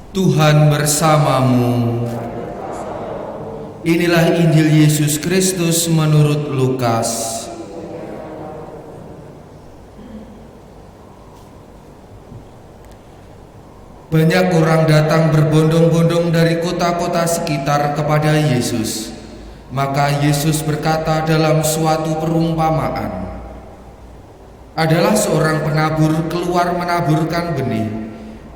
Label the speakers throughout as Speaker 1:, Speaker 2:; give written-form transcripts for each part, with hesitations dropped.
Speaker 1: Tuhan bersamamu. Inilah Injil Yesus Kristus menurut Lukas. Banyak orang datang berbondong-bondong dari kota-kota sekitar kepada Yesus. Maka Yesus berkata dalam suatu perumpamaan, adalah seorang penabur keluar menaburkan benih.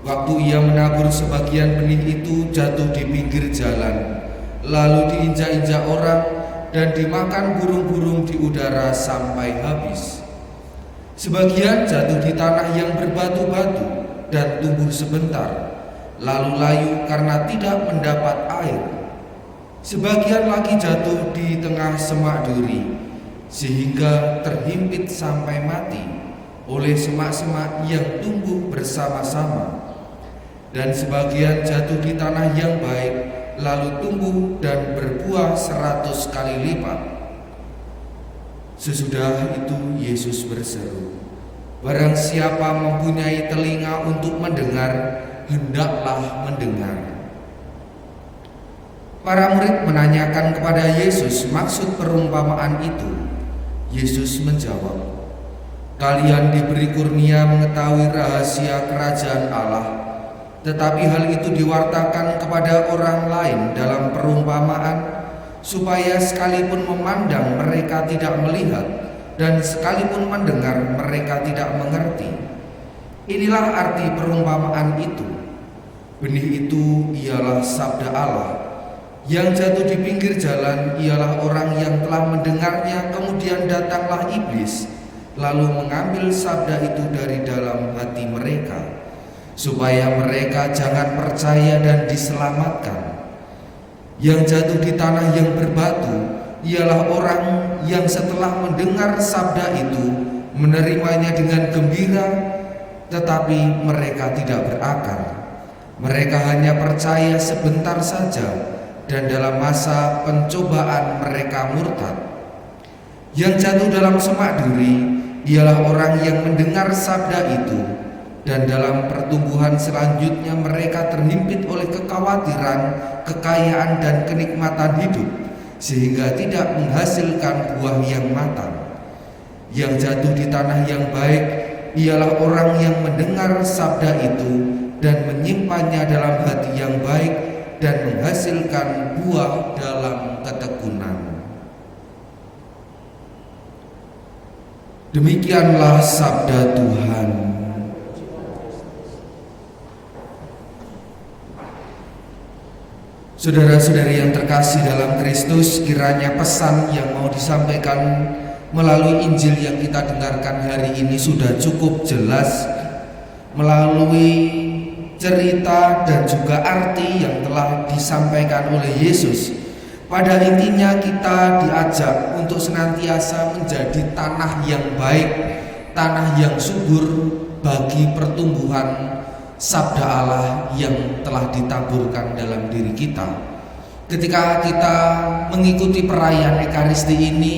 Speaker 1: Waktu ia menabur, sebagian benih itu jatuh di pinggir jalan, lalu diinjak-injak orang dan dimakan burung-burung di udara sampai habis. Sebagian jatuh di tanah yang berbatu-batu dan tumbuh sebentar, lalu layu karena tidak mendapat air. Sebagian lagi jatuh di tengah semak duri, sehingga terhimpit sampai mati oleh semak-semak yang tumbuh bersama-sama. Dan sebagian jatuh di tanah yang baik, lalu tumbuh dan berbuah 100 kali lipat. Sesudah itu Yesus berseru, barang siapa mempunyai telinga untuk mendengar, hendaklah mendengar. Para murid menanyakan kepada Yesus maksud perumpamaan itu. Yesus menjawab, kalian diberi kurnia mengetahui rahasia kerajaan Allah, tetapi hal itu diwartakan kepada orang lain dalam perumpamaan, supaya sekalipun memandang mereka tidak melihat, dan sekalipun mendengar mereka tidak mengerti. Inilah arti perumpamaan itu. Benih itu ialah sabda Allah. Yang jatuh di pinggir jalan ialah orang yang telah mendengarnya, kemudian datanglah iblis, lalu mengambil sabda itu dari dalam hati mereka, supaya mereka jangan percaya dan diselamatkan. Yang jatuh di tanah yang berbatu ialah orang yang setelah mendengar sabda itu menerimanya dengan gembira, tetapi mereka tidak berakar. Mereka hanya percaya sebentar saja, dan dalam masa pencobaan mereka murtad. Yang jatuh dalam semak duri ialah orang yang mendengar sabda itu, dan dalam pertumbuhan selanjutnya mereka terhimpit oleh kekhawatiran, kekayaan dan kenikmatan hidup, sehingga tidak menghasilkan buah yang matang. Yang jatuh di tanah yang baik ialah orang yang mendengar sabda itu dan menyimpannya dalam hati yang baik dan menghasilkan buah dalam ketekunan. Demikianlah sabda Tuhan. Saudara-saudari yang terkasih dalam Kristus, kiranya pesan yang mau disampaikan melalui Injil yang kita dengarkan hari ini sudah cukup jelas melalui cerita dan juga arti yang telah disampaikan oleh Yesus. Pada intinya kita diajak untuk senantiasa menjadi tanah yang baik, tanah yang subur bagi pertumbuhan sabda Allah yang telah ditaburkan dalam diri kita. Ketika kita mengikuti perayaan Ekaristi ini,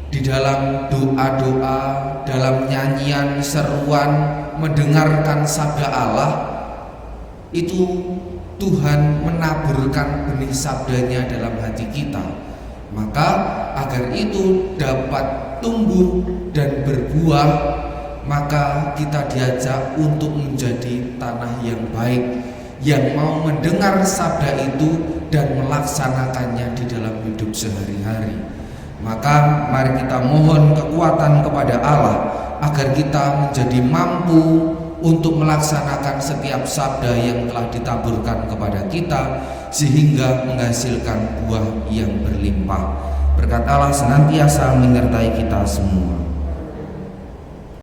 Speaker 1: di dalam doa-doa, dalam nyanyian, seruan, mendengarkan sabda Allah, itu Tuhan menaburkan benih sabdanya dalam hati kita. Maka agar itu dapat tumbuh dan berbuah, maka kita diajak untuk menjadi tanah yang baik, yang mau mendengar sabda itu dan melaksanakannya di dalam hidup sehari-hari. Maka mari kita mohon kekuatan kepada Allah agar kita menjadi mampu untuk melaksanakan setiap sabda yang telah ditaburkan kepada kita, sehingga menghasilkan buah yang berlimpah. Berkat Allah senantiasa menyertai kita semua.